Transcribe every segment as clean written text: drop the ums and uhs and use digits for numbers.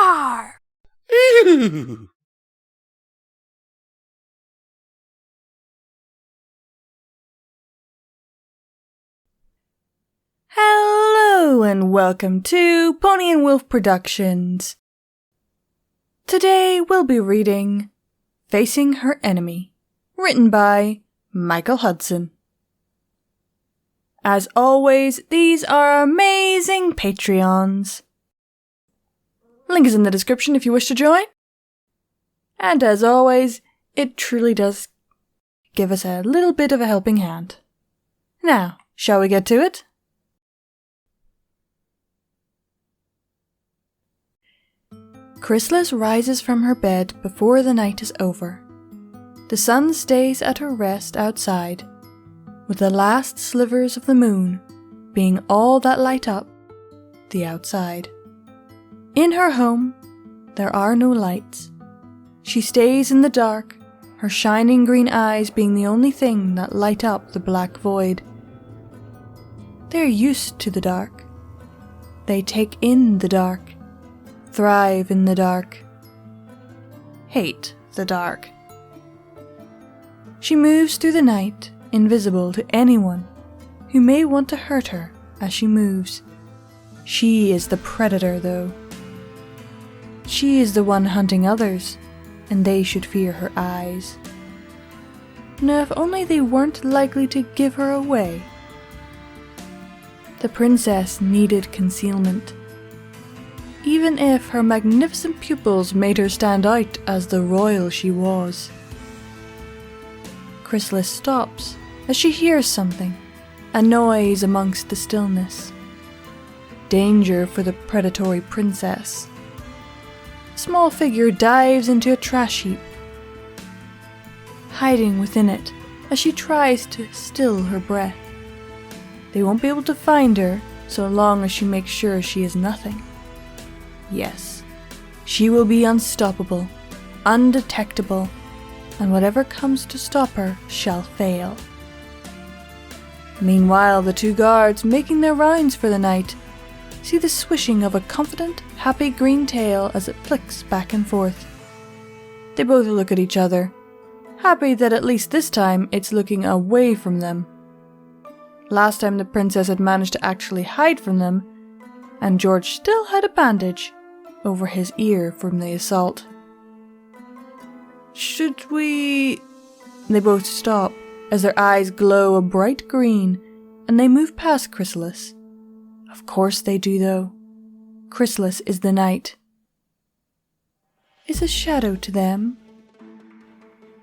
Rawr! Ew. Hello and welcome to Pony&Wolf Productions. Today we'll be reading Facing Her Enemy, written by Michael Hudson. As always, these are amazing Patreons. Link is in the description if you wish to join. And as always, it truly does give us a little bit of a helping hand. Now, shall we get to it? Chrysalis rises from her bed before the night is over. The sun stays at her rest outside, with the last slivers of the moon being all that light up the outside. In her home, there are no lights. She stays in the dark, her shining green eyes being the only thing that light up the black void. They're used to the dark. They take in the dark, thrive in the dark, hate the dark. She moves through the night, invisible to anyone who may want to hurt her as she moves. She is the predator, though. She is the one hunting others, and they should fear her eyes. Now, if only they weren't likely to give her away. The princess needed concealment. Even if her magnificent pupils made her stand out as the royal she was. Chrysalis stops as she hears something, a noise amongst the stillness. Danger for the predatory princess. A small figure dives into a trash heap, hiding within it as she tries to still her breath. They won't be able to find her so long as she makes sure she is nothing. Yes, she will be unstoppable, undetectable, and whatever comes to stop her shall fail. Meanwhile, the two guards, making their rounds for the night, see the swishing of a confident, happy green tail as it flicks back and forth. They both look at each other, happy that at least this time it's looking away from them. Last time the princess had managed to actually hide from them, and George still had a bandage over his ear from the assault. Should we... They both stop as their eyes glow a bright green, and they move past Chrysalis. Of course they do, though. Chrysalis is the night. Is a shadow to them.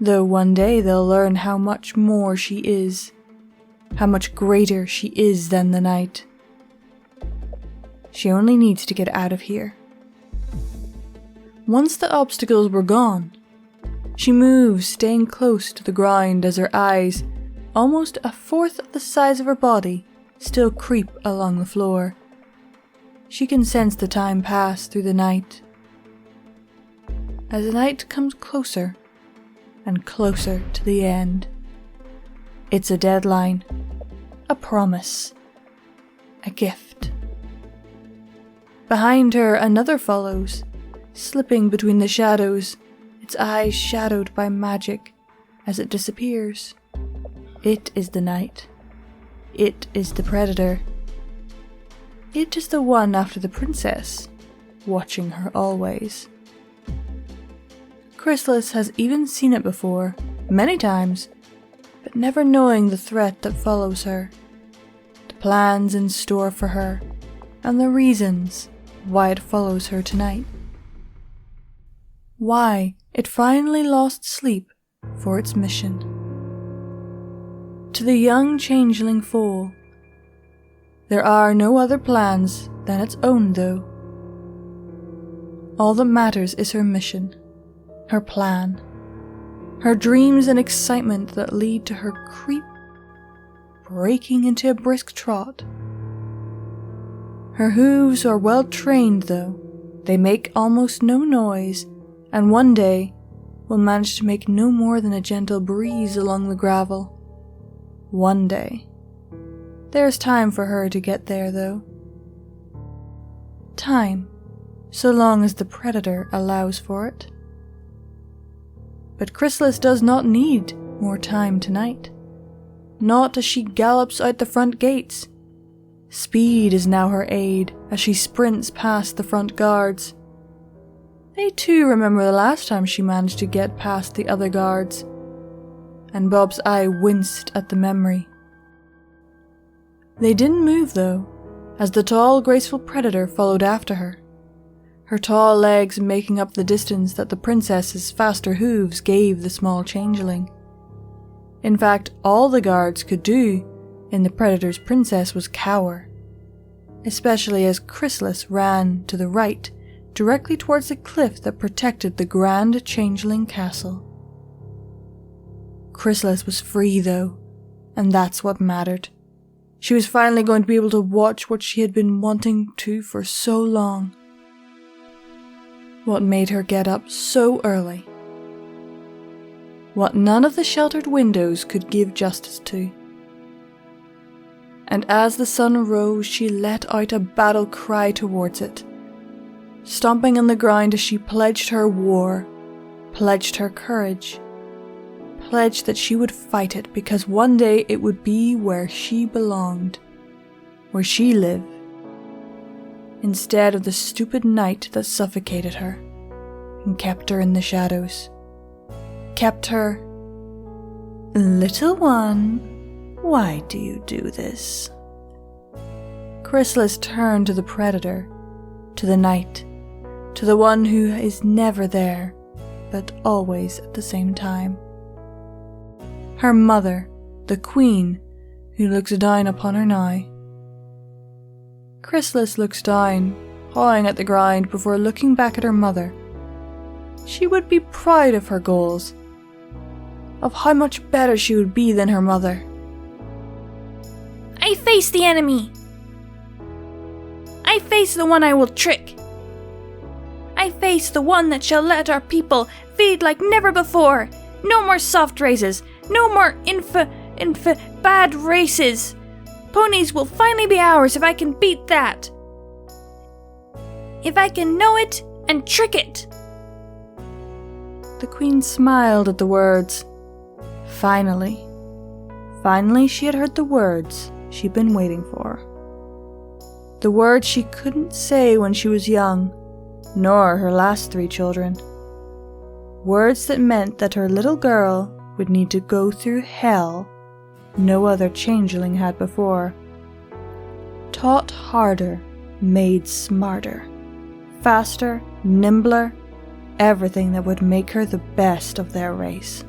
Though one day they'll learn how much more she is, how much greater she is than the night. She only needs to get out of here. Once the obstacles were gone, she moves, staying close to the ground as her eyes, almost a fourth of the size of her body, still creep along the floor. She can sense the time pass through the night. As the night comes closer and closer to the end, it's a deadline, a promise, a gift. Behind her, another follows, slipping between the shadows, its eyes shadowed by magic as it disappears. It is the night. It is the predator. It is the one after the princess, watching her always. Chrysalis has even seen it before, many times, but never knowing the threat that follows her, the plans in store for her, and the reasons why it follows her tonight. Why it finally lost sleep for its mission. To the young changeling foal, there are no other plans than its own, though. All that matters is her mission, her plan, her dreams and excitement that lead to her creep, breaking into a brisk trot. Her hooves are well trained, though. They make almost no noise, and one day will manage to make no more than a gentle breeze along the gravel. One day. There's time for her to get there, though. Time so long as the predator allows for it. But Chrysalis does not need more time tonight. Not as she gallops out the front gates. Speed is now her aid as she sprints past the front guards. They too remember the last time she managed to get past the other guards, and Bob's eye winced at the memory. They didn't move though, as the tall, graceful predator followed after her, her tall legs making up the distance that the princess's faster hooves gave the small changeling. In fact, all the guards could do in the predator's princess was cower, especially as Chrysalis ran to the right, directly towards the cliff that protected the grand changeling castle. Chrysalis was free though, and that's what mattered. She was finally going to be able to watch what she had been wanting to for so long. What made her get up so early? What none of the sheltered windows could give justice to. And as the sun rose, she let out a battle cry towards it, stomping on the ground as she pledged her war, pledged her courage, pledged that she would fight it because one day it would be where she belonged, where she lived, instead of the stupid night that suffocated her and kept her in the shadows, kept her, "Little one, why do you do this?" Chrysalis turned to the predator, to the night, to the one who is never there, but always at the same time. Her mother, the queen, who looks down upon her now. Chrysalis looks down, pawing at the ground before looking back at her mother. She would be proud of her goals, of how much better she would be than her mother. I face the enemy! I face the one I will trick! I face the one that shall let our people feed like never before! No more soft races! No more bad races! Ponies will finally be ours if I can beat that! If I can know it and trick it! The queen smiled at the words. Finally. Finally she had heard the words she'd been waiting for. The words she couldn't say when she was young, nor her last 3 children. Words that meant that her little girl would need to go through hell no other changeling had before. Taught harder, made smarter, faster, nimbler, everything that would make her the best of their race.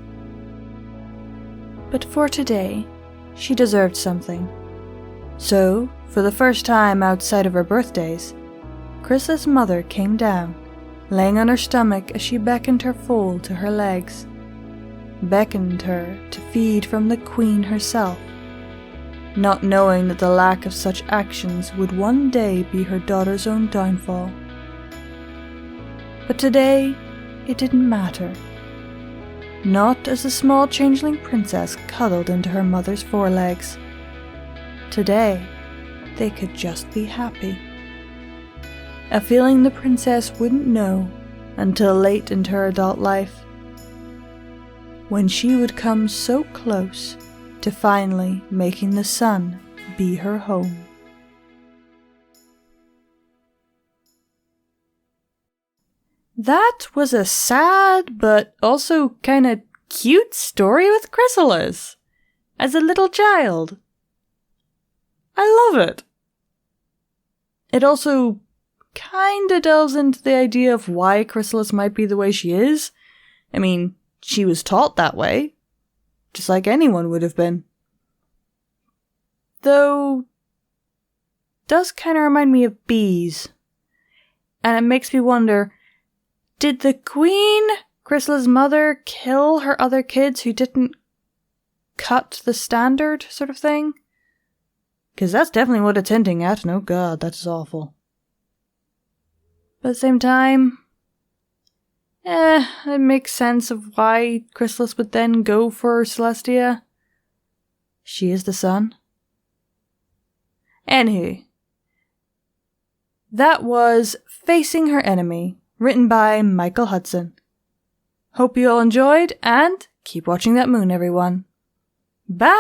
But for today, she deserved something. So, for the first time outside of her birthdays, Chrysalis' mother came down, laying on her stomach as she beckoned her foal to her legs, beckoned her to feed from the queen herself, not knowing that the lack of such actions would one day be her daughter's own downfall. But today, it didn't matter. Not as the small changeling princess cuddled into her mother's forelegs. Today, they could just be happy. A feeling the princess wouldn't know until late into her adult life, when she would come so close to finally making the sun be her home. That was a sad but also kind of cute story with Chrysalis as a little child. I love it. It also kind of delves into the idea of why Chrysalis might be the way she is. I mean, she was taught that way, just like anyone would have been. Though, does kind of remind me of bees. And it makes me wonder, did the queen, Chrysalis' mother, kill her other kids who didn't cut the standard sort of thing? Because that's definitely what it's hinting at, and oh god, that's awful. But at the same time, it makes sense of why Chrysalis would then go for Celestia. She is the sun. Anywho, That was Facing Her Enemy, written by Michael Hudson. Hope you all enjoyed, and keep watching that moon, everyone. Bye!